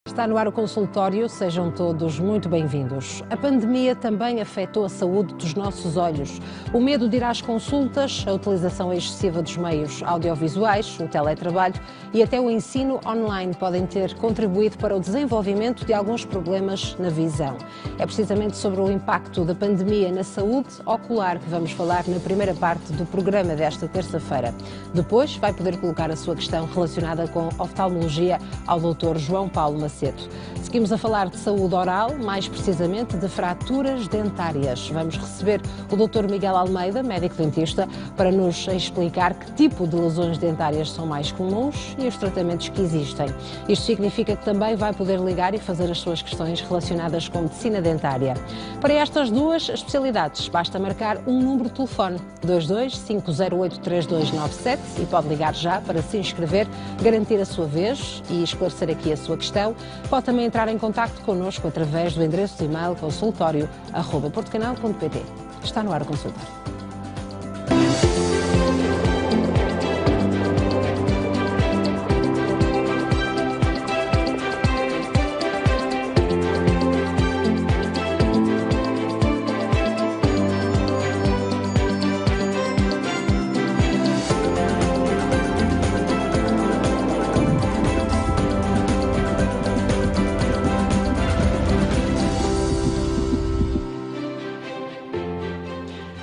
Está no ar o consultório, sejam todos muito bem-vindos. A pandemia também afetou a saúde dos nossos olhos. O medo de ir às consultas, a utilização excessiva dos meios audiovisuais, o teletrabalho e até o ensino online podem ter contribuído para o desenvolvimento de alguns problemas na visão. É precisamente sobre o impacto da pandemia na saúde ocular que vamos falar na primeira parte do programa desta terça-feira. Depois vai poder colocar a sua questão relacionada com oftalmologia ao Dr. João Paulo Macedo. Seguimos a falar de saúde oral, mais precisamente de fraturas dentárias. Vamos receber o Dr. Miguel Almeida, médico dentista, para nos explicar que tipo de lesões dentárias são mais comuns e os tratamentos que existem. Isto significa que também vai poder ligar e fazer as suas questões relacionadas com medicina dentária. Para estas duas especialidades, basta marcar um número de telefone, 22 508 3297, e pode ligar já para se inscrever, garantir a sua vez e esclarecer aqui a sua questão. Pode também entrar em contacto connosco através do endereço de e-mail consultório@portucanal.pt. Está no ar o consultório.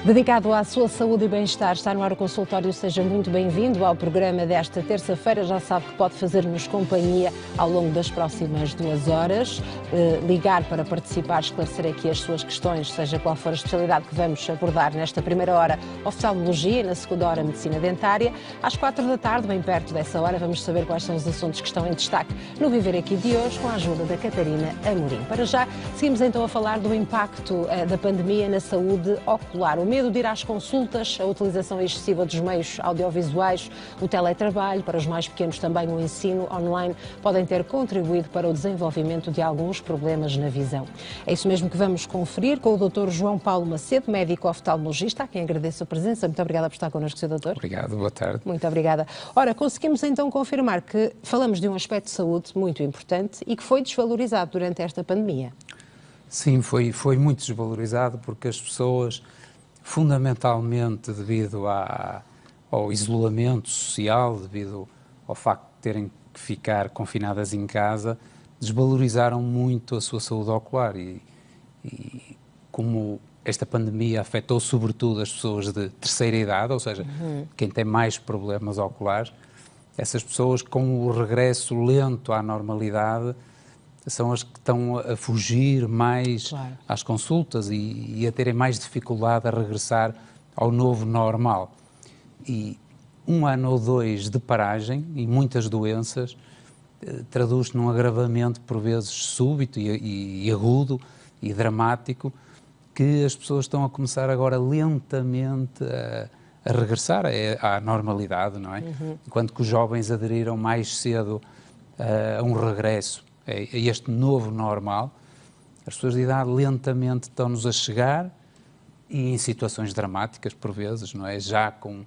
Dedicado à sua saúde e bem-estar, está no ar o consultório. Seja muito bem-vindo ao programa desta terça-feira. Já sabe que pode fazer-nos companhia ao longo das próximas 2 horas. Ligar para participar, esclarecer aqui as suas questões, seja qual for a especialidade que vamos abordar nesta primeira hora, oftalmologia, e na segunda hora, medicina dentária. Às 4 da tarde, bem perto dessa hora, vamos saber quais são os assuntos que estão em destaque no Viver Aqui de hoje, com a ajuda da Catarina Amorim. Para já, seguimos então a falar do impacto da pandemia na saúde ocular. O medo de ir às consultas, a utilização excessiva dos meios audiovisuais, o teletrabalho, para os mais pequenos também o ensino online, podem ter contribuído para o desenvolvimento de alguns problemas na visão. É isso mesmo que vamos conferir com o Dr. João Paulo Macedo, médico oftalmologista, a quem agradeço a presença. Muito obrigada por estar connosco, Sr. Doutor. Obrigado, boa tarde. Muito obrigada. Ora, conseguimos então confirmar que falamos de um aspecto de saúde muito importante e que foi desvalorizado durante esta pandemia. Sim, foi muito desvalorizado porque as pessoas, fundamentalmente devido ao isolamento social, devido ao facto de terem que ficar confinadas em casa, desvalorizaram muito a sua saúde ocular e como esta pandemia afetou sobretudo as pessoas de terceira idade, ou seja, quem tem mais problemas oculares, essas pessoas com o regresso lento à normalidade são as que estão a fugir mais às consultas e a terem mais dificuldade a regressar ao novo normal. E 1 ano ou 2 de paragem e muitas doenças traduz-se num agravamento por vezes súbito e agudo e dramático, que as pessoas estão a começar agora lentamente a regressar à normalidade, não é? Enquanto que os jovens aderiram mais cedo a um regresso a este novo normal, as pessoas de idade lentamente estão-nos a chegar e em situações dramáticas por vezes, não é? Já com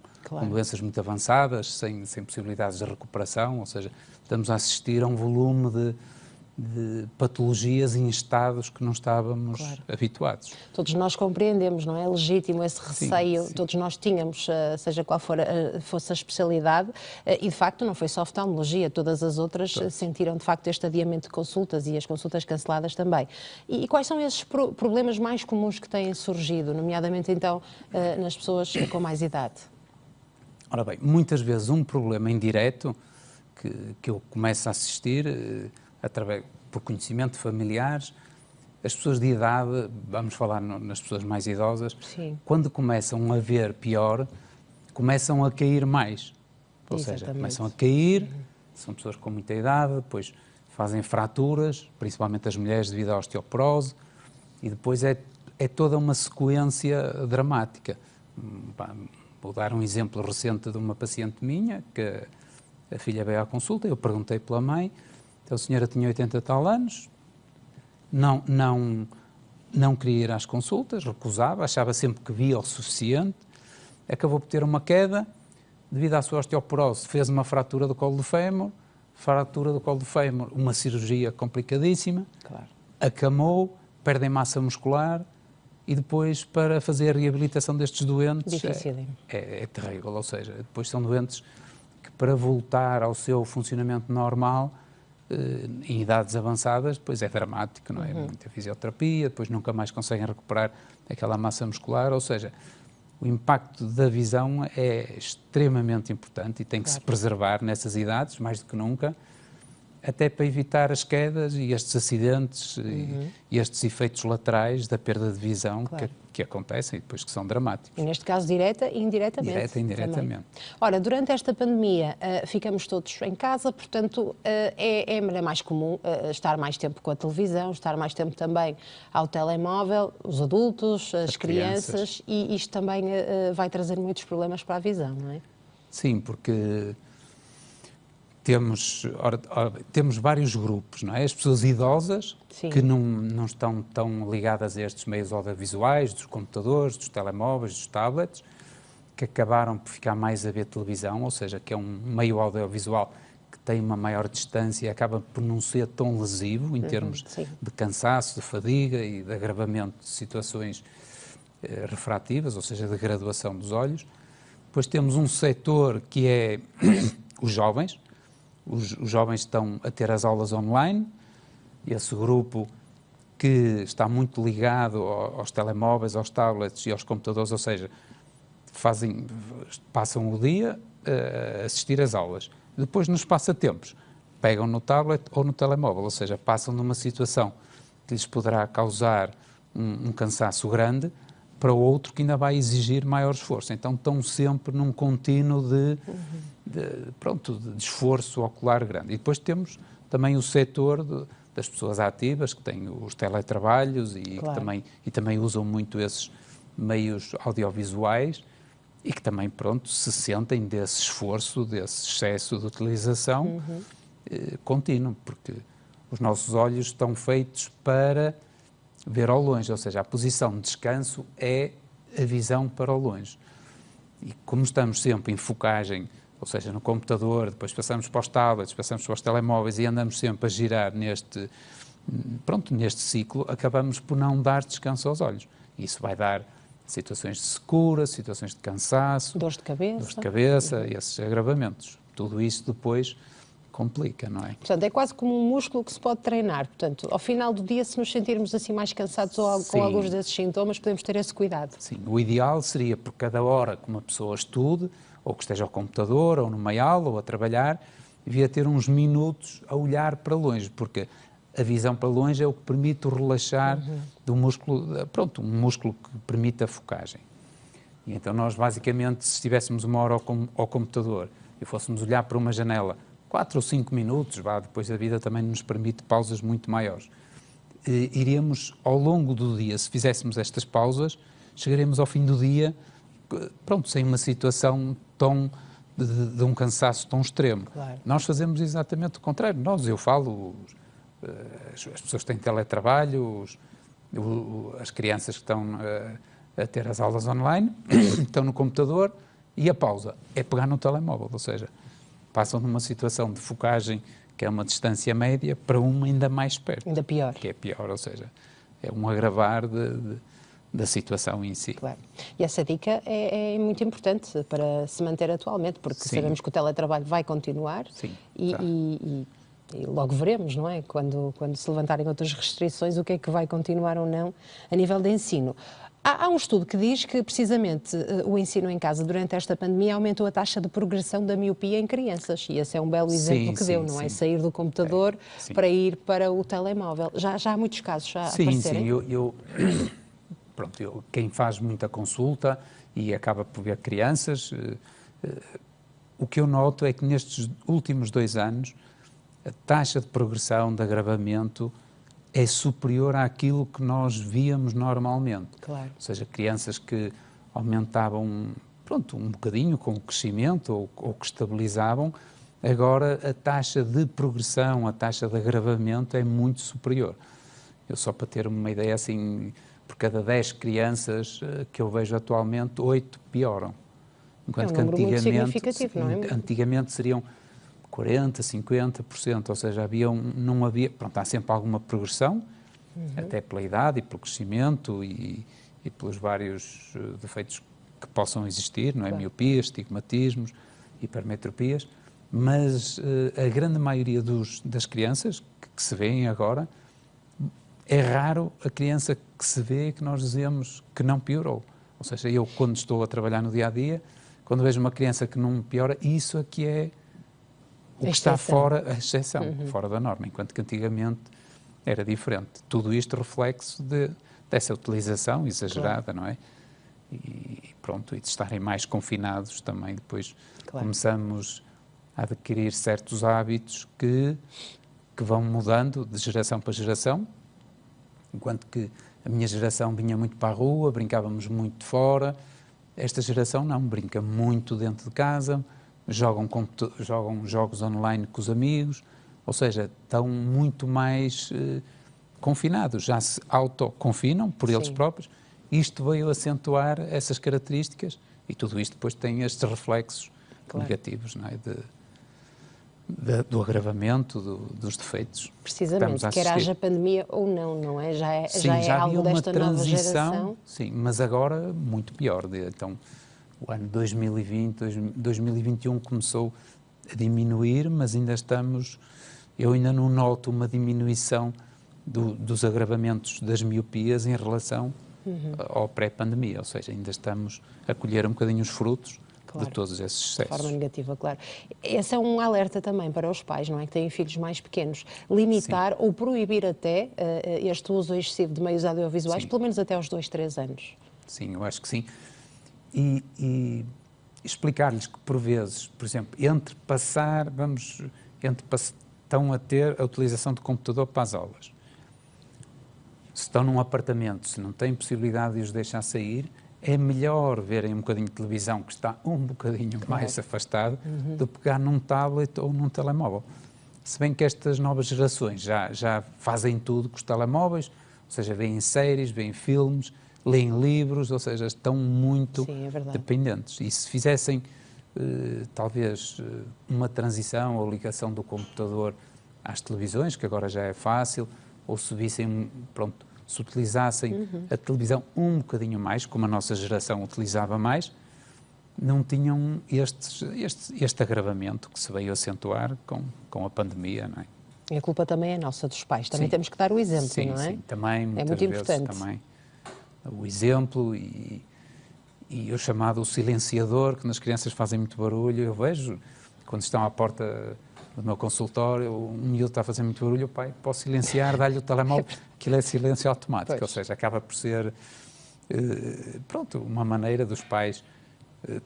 doenças muito avançadas, sem possibilidades de recuperação, ou seja, estamos a assistir a um volume de patologias em estados que não estávamos habituados. Todos nós compreendemos, não é? Legítimo esse receio, sim. Todos nós tínhamos, seja qual fosse a especialidade, e de facto não foi só a oftalmologia, todas as outras sentiram de facto este adiamento de consultas e as consultas canceladas também. E quais são esses problemas mais comuns que têm surgido, nomeadamente então nas pessoas com mais idade? Ora bem, muitas vezes um problema indireto que eu começo a assistir por conhecimento de familiares, as pessoas de idade, vamos falar nas pessoas mais idosas, sim, quando começam a ver pior, começam a cair mais. Ou seja, começam a cair, são pessoas com muita idade, depois fazem fraturas, principalmente as mulheres devido à osteoporose, e depois é toda uma sequência dramática. Vou dar um exemplo recente de uma paciente minha, que a filha veio à consulta, eu perguntei pela mãe. Então, a senhora tinha 80 e tal anos, não queria ir às consultas, recusava, achava sempre que via o suficiente, acabou por ter uma queda, devido à sua osteoporose, fez uma fratura do colo do fémur, fratura do colo do fémur, uma cirurgia complicadíssima, Claro. acamou, perdem massa muscular e depois para fazer a reabilitação destes doentes Dificílimo. é terrível, ou seja, depois são doentes que para voltar ao seu funcionamento normal, em idades avançadas, depois é dramático, não é? Muita fisioterapia, depois nunca mais conseguem recuperar aquela massa muscular, ou seja, o impacto da visão é extremamente importante e tem que se preservar nessas idades, mais do que nunca, até para evitar as quedas e estes acidentes e estes efeitos laterais da perda de visão que acontecem e depois que são dramáticos. E neste caso direta e indiretamente. Direta e indiretamente. Também. Ora, durante esta pandemia ficamos todos em casa, portanto é mais comum estar mais tempo com a televisão, estar mais tempo também ao telemóvel, os adultos, as crianças, e isto também vai trazer muitos problemas para a visão, não é? Sim, porque temos vários grupos, não é? As pessoas idosas, Sim. que não estão tão ligadas a estes meios audiovisuais, dos computadores, dos telemóveis, dos tablets, que acabaram por ficar mais a ver televisão, ou seja, que é um meio audiovisual que tem uma maior distância e acaba por não ser tão lesivo em termos de cansaço, de fadiga e de agravamento de situações refrativas, ou seja, de graduação dos olhos. Depois temos um setor que é os jovens. Os jovens estão a ter as aulas online, esse grupo que está muito ligado aos telemóveis, aos tablets e aos computadores, ou seja, passam o dia a assistir às aulas. Depois, nos passatempos, pegam no tablet ou no telemóvel, ou seja, passam numa situação que lhes poderá causar um cansaço grande para outro que ainda vai exigir maior esforço. Então estão sempre num contínuo de esforço ocular grande. E depois temos também o setor das pessoas ativas, que têm os teletrabalhos e que também usam muito esses meios audiovisuais e que também, se sentem desse esforço, desse excesso de utilização contínuo, porque os nossos olhos estão feitos para ver ao longe, ou seja, a posição de descanso é a visão para o longe. E como estamos sempre em focagem, ou seja, no computador, depois passamos para os tablets, passamos para os telemóveis e andamos sempre a girar neste ciclo, acabamos por não dar descanso aos olhos. Isso vai dar situações de secura, situações de cansaço, dores de cabeça, esses agravamentos. Tudo isso depois complica, não é? Portanto, é quase como um músculo que se pode treinar. Portanto, ao final do dia, se nos sentirmos assim mais cansados ou com alguns desses sintomas, podemos ter esse cuidado. Sim, o ideal seria por cada hora que uma pessoa estude, ou que esteja ao computador, ou numa aula, ou a trabalhar, devia ter uns minutos a olhar para longe, porque a visão para longe é o que permite o relaxar do músculo, um músculo que permite a focagem. E então nós, basicamente, se estivéssemos uma hora ao computador e fôssemos olhar para uma janela 4 ou 5 minutos, depois a vida também nos permite pausas muito maiores. Iríamos, ao longo do dia, se fizéssemos estas pausas, chegaremos ao fim do dia, sem uma situação de um cansaço tão extremo. Claro. Nós fazemos exatamente o contrário. Eu falo, as pessoas que têm teletrabalho, as crianças que estão a ter as aulas online, estão no computador e a pausa é pegar no telemóvel, ou seja, passam numa situação de focagem que é uma distância média para uma ainda mais perto. Ainda pior. Que é pior, ou seja, é um agravar da situação em si. Claro. E essa dica é muito importante para se manter atualmente, porque sabemos que o teletrabalho vai continuar e logo veremos, não é? Quando se levantarem outras restrições, o que é que vai continuar ou não a nível de ensino. Há um estudo que diz que, precisamente, o ensino em casa durante esta pandemia aumentou a taxa de progressão da miopia em crianças. E esse é um belo exemplo que deu, não é? Sair do computador para ir para o telemóvel. Já há muitos casos a aparecerem? Sim, quem faz muita consulta e acaba por ver crianças, o que eu noto é que nestes últimos 2 anos a taxa de progressão, de agravamento, é superior àquilo que nós víamos normalmente. Claro. Ou seja, crianças que aumentavam um bocadinho com o crescimento ou que estabilizavam, agora a taxa de progressão, a taxa de agravamento é muito superior. Eu só para ter uma ideia, assim, por cada 10 crianças que eu vejo atualmente, 8 pioram. Enquanto é um número muito significativo, não é? Antigamente seriam 40%, 50%, ou seja, não havia, pronto, há sempre alguma progressão, até pela idade e pelo crescimento e pelos vários defeitos que possam existir, não é? Claro. Miopias, estigmatismos, hipermetropias, mas a grande maioria das crianças que se vêem agora, é raro a criança que se vê que nós dizemos que não piorou. Ou seja, eu quando estou a trabalhar no dia-a-dia, quando vejo uma criança que não piora, isso aqui é o que está fora, a exceção, fora da norma, enquanto que antigamente era diferente. Tudo isto reflexo dessa utilização exagerada, não é? E pronto, e de estarem mais confinados também, depois começamos a adquirir certos hábitos que vão mudando de geração para geração, enquanto que a minha geração vinha muito para a rua, brincávamos muito fora, esta geração não, brinca muito dentro de casa, jogam jogos online com os amigos, ou seja, estão muito mais confinados, já se autoconfinam por eles próprios. Isto veio acentuar essas características e tudo isto depois tem estes reflexos negativos, não é? Do agravamento dos defeitos. Precisamente, quer haja pandemia ou não, não é? Já é algo desta nova geração. Sim, mas agora muito pior. Então, o ano 2020, 2021 começou a diminuir, mas ainda eu ainda não noto uma diminuição dos agravamentos das miopias em relação ao pré-pandemia, ou seja, ainda estamos a colher um bocadinho os frutos de todos esses excessos. De forma negativa, claro. Esse é um alerta também para os pais, não é? Que têm filhos mais pequenos. Limitar ou proibir até este uso excessivo de meios audiovisuais, pelo menos até aos 2, 3 anos. Sim, eu acho que sim. E explicar-lhes que, por vezes, por exemplo, estão a ter a utilização de computador para as aulas. Se estão num apartamento, se não têm possibilidade de os deixar sair, é melhor verem um bocadinho de televisão, que está um bocadinho mais afastado, do que pegar num tablet ou num telemóvel. Se bem que estas novas gerações já fazem tudo com os telemóveis, ou seja, veem séries, veem filmes, leem livros, ou seja, estão muito dependentes. E se fizessem, talvez, uma transição ou ligação do computador às televisões, que agora já é fácil, ou se vissem, se utilizassem a televisão um bocadinho mais, como a nossa geração utilizava mais, não tinham este agravamento que se veio acentuar com a pandemia, não é? E a culpa também é nossa, dos pais. Também temos que dar o exemplo, não é? Sim, também, muitas muito vezes, importante. também o exemplo e o chamado silenciador, que nas crianças fazem muito barulho. Eu vejo, quando estão à porta do meu consultório, um miúdo está a fazer muito barulho, o pai, posso silenciar, dá-lhe o telemóvel, aquilo é silêncio automático, ou seja, acaba por ser, uma maneira dos pais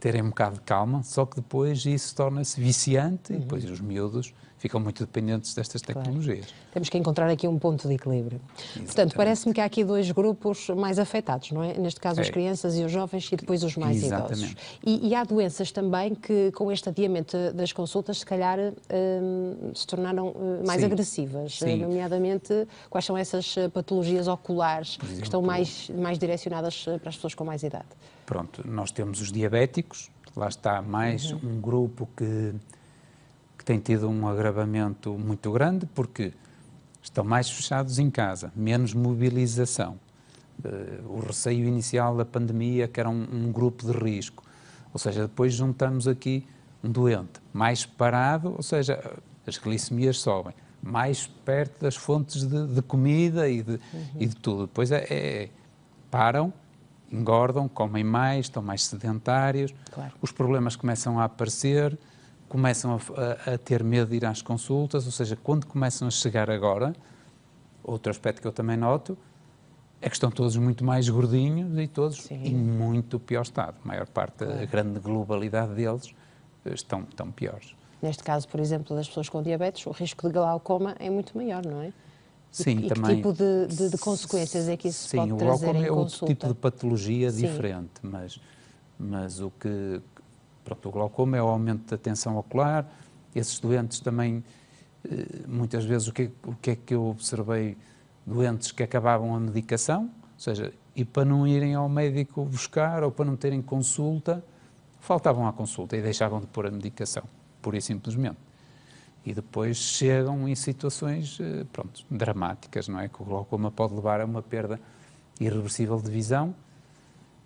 terem um bocado de calma, só que depois isso torna-se viciante e depois os miúdos ficam muito dependentes destas tecnologias. Temos que encontrar aqui um ponto de equilíbrio. Exatamente. Portanto, parece-me que há aqui dois grupos mais afetados, não é? Neste caso, as crianças e os jovens e depois os mais idosos. E há doenças também que, com este adiamento das consultas, se calhar se tornaram mais agressivas. Nomeadamente, quais são essas patologias oculares que estão mais direcionadas para as pessoas com mais idade? Pronto, nós temos os diabéticos, lá está mais um grupo que tem tido um agravamento muito grande, porque estão mais fechados em casa, menos mobilização. O receio inicial da pandemia, que era um grupo de risco, ou seja, depois juntamos aqui um doente mais parado, ou seja, as glicemias sobem, mais perto das fontes de comida e de tudo. Depois param, engordam, comem mais, estão mais sedentários, os problemas começam a aparecer, começam a ter medo de ir às consultas, ou seja, quando começam a chegar agora, outro aspecto que eu também noto, é que estão todos muito mais gordinhos e todos em muito pior estado. A maior parte, a grande globalidade deles, estão piores. Neste caso, por exemplo, das pessoas com diabetes, o risco de glaucoma é muito maior, não é? Sim, e também. Que tipo de consequências é que isso pode trazer em consulta? Sim, o glaucoma é outro tipo de patologia diferente, mas o glaucoma é o aumento da tensão ocular. Esses doentes também, muitas vezes, o que é que eu observei? Doentes que acabavam a medicação, ou seja, e para não irem ao médico buscar ou para não terem consulta, faltavam à consulta e deixavam de pôr a medicação, pura e simplesmente. e depois chegam em situações, pronto, dramáticas, não é? Que o glaucoma pode levar a uma perda irreversível de visão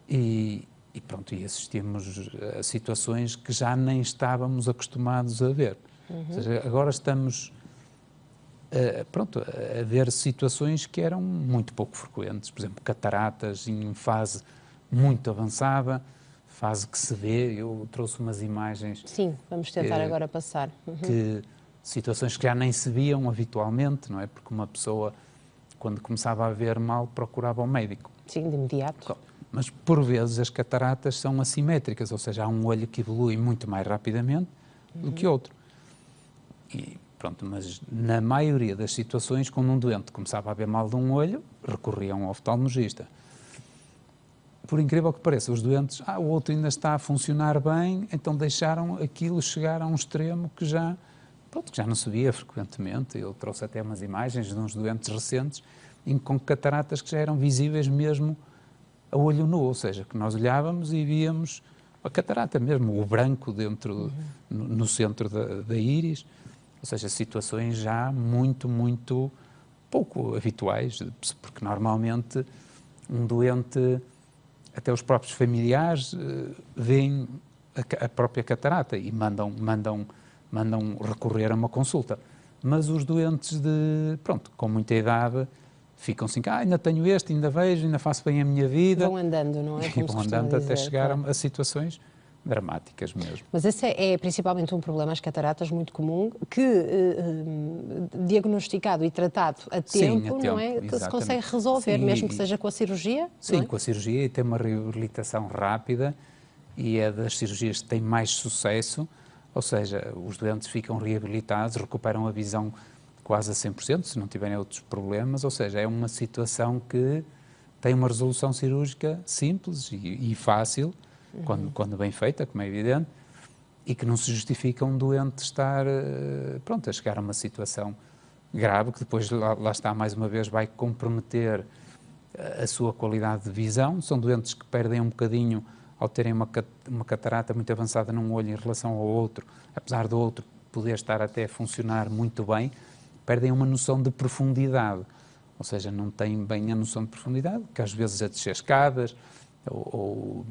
e pronto, e assistimos a situações que já nem estávamos acostumados a ver. Ou seja, agora estamos pronto, a ver situações que eram muito pouco frequentes, por exemplo, cataratas em fase muito avançada, fase que se vê, eu trouxe umas imagens... Sim, vamos tentar agora passar. Que situações que já nem se viam habitualmente, não é? Porque uma pessoa, quando começava a ver mal, procurava o médico. Sim, de imediato. Mas, por vezes, as cataratas são assimétricas, ou seja, há um olho que evolui muito mais rapidamente do que outro. E, pronto, mas na maioria das situações, quando um doente começava a ver mal de um olho, recorria a um oftalmologista. Por incrível que pareça, os doentes, o outro ainda está a funcionar bem, então deixaram aquilo chegar a um extremo que já não se via frequentemente. Eu trouxe até umas imagens de uns doentes recentes com cataratas que já eram visíveis mesmo a olho nu, ou seja, que nós olhávamos e víamos a catarata mesmo, o branco dentro, no centro da íris, ou seja, situações já muito, muito pouco habituais, porque normalmente um doente, até os próprios familiares, veem a própria catarata e mandam recorrer a uma consulta. Mas os doentes com muita idade ficam assim, ainda tenho este, ainda vejo, ainda faço bem a minha vida. Vão andando, não é? E vão andando até chegar a situações dramáticas mesmo. Mas esse é principalmente um problema, as cataratas, muito comum, que diagnosticado e tratado a tempo, não é? Que se consegue resolver, mesmo que seja com a cirurgia? Sim, com a cirurgia, e tem uma reabilitação rápida e é das cirurgias que tem mais sucesso, ou seja, os doentes ficam reabilitados, recuperam a visão quase a 100%, se não tiverem outros problemas, ou seja, é uma situação que tem uma resolução cirúrgica simples e fácil, quando bem feita, como é evidente, e que não se justifica um doente estar, a chegar a uma situação grave, que depois, lá está, mais uma vez, vai comprometer a sua qualidade de visão. São doentes que perdem um bocadinho ao terem uma catarata muito avançada num olho em relação ao outro, apesar do outro poder estar até a funcionar muito bem, perdem uma noção de profundidade, ou seja, não têm bem a noção de profundidade, que às vezes a descer escadas ou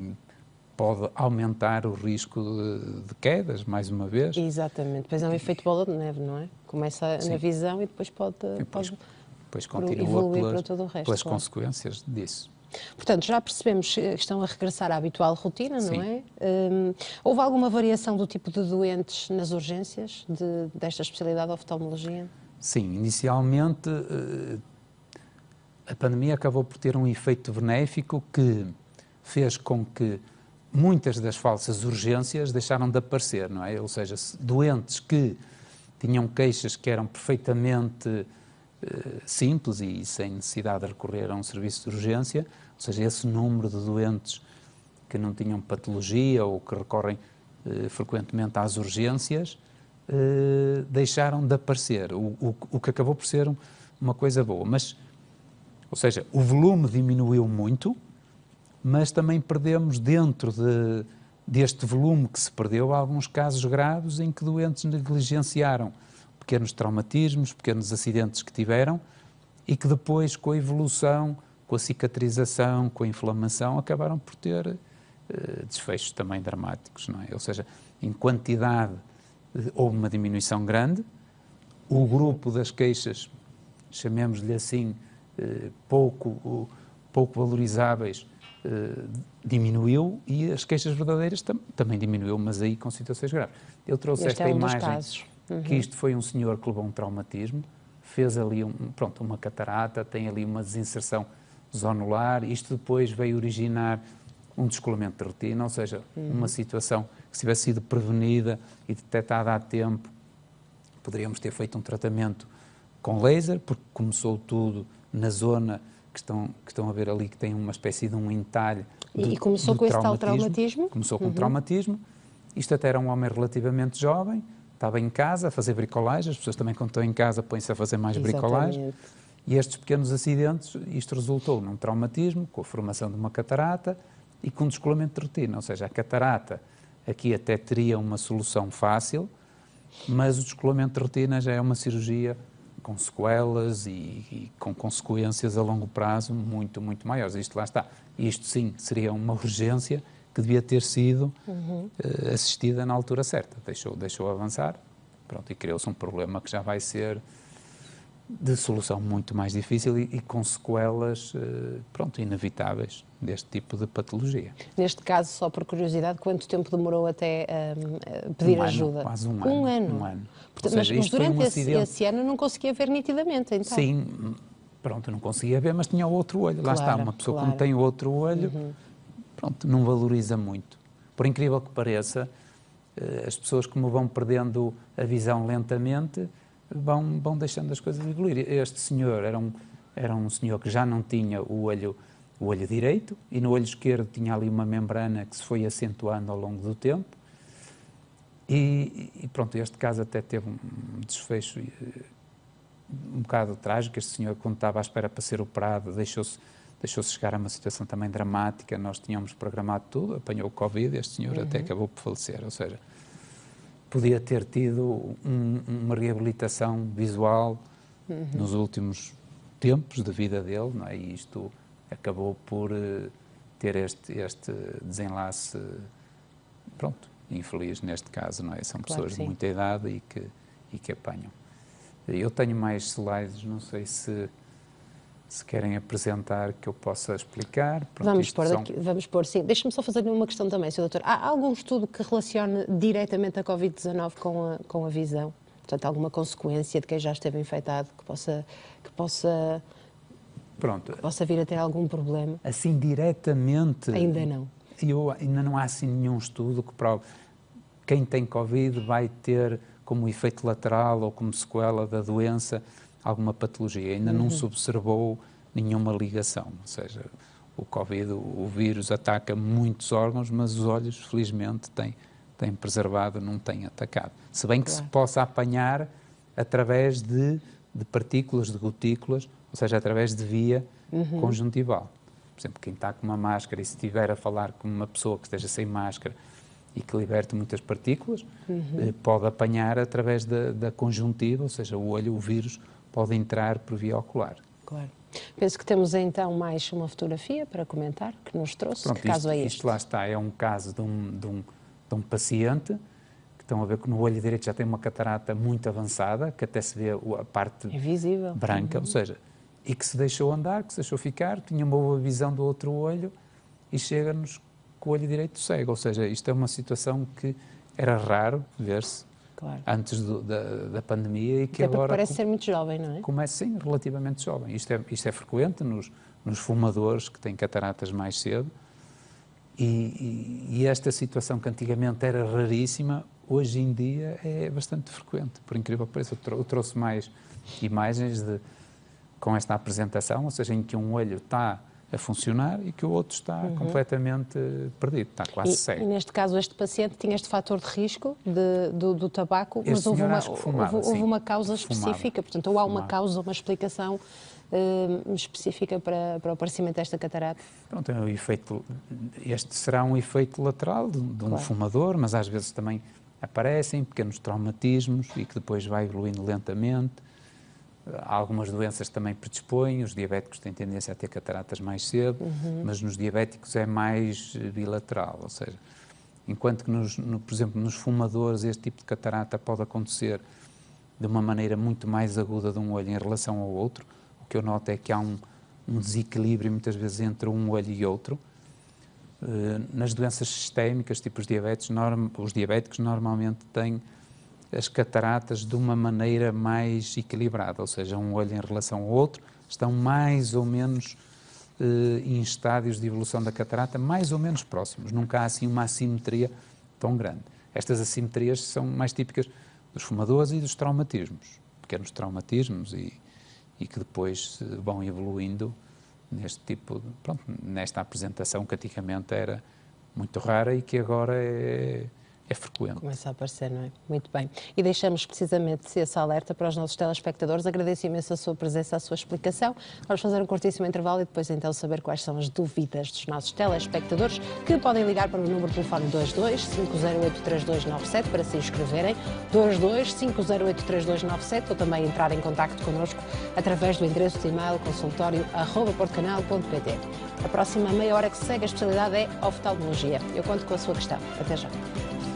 pode aumentar o risco de quedas, mais uma vez. Exatamente, depois é um efeito bola de neve, não é? Começa na visão e depois pode continua para todo o resto, pelas consequências disso. Portanto, já percebemos que estão a regressar à habitual rotina, Sim. não é? Houve alguma variação do tipo de doentes nas urgências desta especialidade de oftalmologia? Sim, inicialmente a pandemia acabou por ter um efeito benéfico que fez com que muitas das falsas urgências deixaram de aparecer, não é? Ou seja, doentes que tinham queixas que eram perfeitamente simples e sem necessidade de recorrer a um serviço de urgência, ou seja, esse número de doentes que não tinham patologia ou que recorrem frequentemente às urgências, deixaram de aparecer, o que acabou por ser uma coisa boa. Mas, ou seja, o volume diminuiu muito, mas também perdemos dentro deste volume que se perdeu alguns casos graves em que doentes negligenciaram pequenos traumatismos, pequenos acidentes que tiveram e que depois, com a evolução, com a cicatrização, com a inflamação, acabaram por ter desfechos também dramáticos, não é? Ou seja, em quantidade houve uma diminuição grande, o grupo das queixas, chamemos-lhe assim, pouco valorizáveis, diminuiu e as queixas verdadeiras também diminuiu, mas aí com situações graves. Eu trouxe esta imagem, que isto foi um senhor que levou um traumatismo, fez ali uma catarata, tem ali uma desinserção zonular, isto depois veio originar um descolamento de retina, ou seja, uma situação que se tivesse sido prevenida e detectada a tempo, poderíamos ter feito um tratamento com laser, porque começou tudo na zona que estão a ver ali, que tem uma espécie de um entalhe E começou com esse tal traumatismo? Começou com traumatismo. Isto até era um homem relativamente jovem, estava em casa a fazer bricolagem, as pessoas também quando estão em casa põem-se a fazer mais bricolagem. E estes pequenos acidentes, isto resultou num traumatismo, com a formação de uma catarata e com um descolamento de retina. Ou seja, a catarata aqui até teria uma solução fácil, Mas o descolamento de retina já é uma cirurgia com sequelas e com consequências a longo prazo muito, muito maiores. Isto lá está. Isto sim seria uma urgência que devia ter sido assistida na altura certa. Deixou avançar, pronto, e criou-se um problema que já vai ser de solução muito mais difícil e com sequelas, pronto, inevitáveis deste tipo de patologia. Neste caso, só por curiosidade, quanto tempo demorou até pedir ajuda? Quase um ano. ano. Um ano. Portanto, mas durante esse ano não conseguia ver nitidamente, então? Sim, pronto, não conseguia ver, mas tinha o outro olho. Lá está, uma pessoa claro. como tem o outro olho, pronto, não valoriza muito. Por incrível que pareça, as pessoas como vão perdendo a visão lentamente, vão deixando as coisas evoluir. Este senhor era um senhor que já não tinha o olho direito e no olho esquerdo tinha ali uma membrana que se foi acentuando ao longo do tempo e pronto, este caso até teve um desfecho um bocado trágico. Este senhor, quando estava à espera para ser operado, deixou-se chegar a uma situação também dramática. Nós tínhamos programado tudo, apanhou o Covid, este senhor até acabou por falecer, ou seja, podia ter tido uma reabilitação visual nos últimos tempos de vida dele, não é? E isto acabou por ter este desenlace, pronto, infeliz neste caso, não é? São pessoas de muita idade e que apanham. Eu tenho mais slides, não sei se querem apresentar, que eu possa explicar. Pronto, vamos pôr, sim. Deixa-me só fazer uma questão também, Sr. Doutor. Há algum estudo que relacione diretamente a Covid-19 com a visão? Portanto, alguma consequência de quem já esteve infectado que possa vir a ter algum problema? Assim, diretamente... Ainda não. Ainda não há assim nenhum estudo que prove quem tem Covid vai ter como efeito lateral ou como sequela da doença alguma patologia. Ainda não se observou nenhuma ligação, ou seja, o Covid, o vírus ataca muitos órgãos, mas os olhos, felizmente, têm preservado, não têm atacado. Se bem que se possa apanhar através de partículas, de gotículas, ou seja, através de via conjuntival. Por exemplo, quem está com uma máscara e se estiver a falar com uma pessoa que esteja sem máscara e que liberte muitas partículas, pode apanhar através da conjuntiva, ou seja, o olho, o vírus, pode entrar por via ocular. Claro. Penso que temos então mais uma fotografia para comentar, que nos trouxe. Pronto, que caso é este? Isto lá está, é um caso de um paciente que estão a ver que no olho direito já tem uma catarata muito avançada, que até se vê a parte invisível, branca, ou seja, e que se deixou andar, que se deixou ficar, tinha uma boa visão do outro olho e chega-nos com o olho direito cego. Ou seja, isto é uma situação que era raro ver-se antes da pandemia e que até agora... parece ser muito jovem, não é? Começa, sim, relativamente jovem. Isto é frequente nos fumadores que têm cataratas mais cedo e esta situação que antigamente era raríssima, hoje em dia é bastante frequente, por incrível que pareça. Eu trouxe mais imagens com esta apresentação, ou seja, em que um olho está a funcionar e que o outro está completamente perdido, está quase cego. E neste caso este paciente tinha este fator de risco do tabaco, mas houve uma causa específica, portanto, ou há uma causa, uma explicação específica para o aparecimento desta catarata? Pronto, este será um efeito lateral de um fumador, mas às vezes também aparecem pequenos traumatismos e que depois vai evoluindo lentamente. Algumas doenças também predispõem, os diabéticos têm tendência a ter cataratas mais cedo, mas nos diabéticos é mais bilateral, ou seja, enquanto que, por exemplo, nos fumadores este tipo de catarata pode acontecer de uma maneira muito mais aguda de um olho em relação ao outro. O que eu noto é que há um desequilíbrio muitas vezes entre um olho e outro. Nas doenças sistémicas, tipo os diabéticos normalmente têm as cataratas de uma maneira mais equilibrada, ou seja, um olho em relação ao outro, estão mais ou menos em estádios de evolução da catarata mais ou menos próximos, nunca há assim uma assimetria tão grande. Estas assimetrias são mais típicas dos fumadores e dos traumatismos, pequenos traumatismos e que depois vão evoluindo neste tipo, nesta apresentação que antigamente era muito rara e que agora é é frequente. Começa a aparecer, não é? Muito bem. E deixamos precisamente esse alerta para os nossos telespectadores. Agradeço imenso a sua presença, a sua explicação. Vamos fazer um curtíssimo intervalo e depois então saber quais são as dúvidas dos nossos telespectadores, que podem ligar para o número de telefone 22-508-3297 para se inscreverem, 22-508-3297, ou também entrar em contacto connosco através do endereço de e-mail consultório@portocanal.pt. A próxima meia hora que se segue a especialidade é oftalmologia. Eu conto com a sua questão. Até já.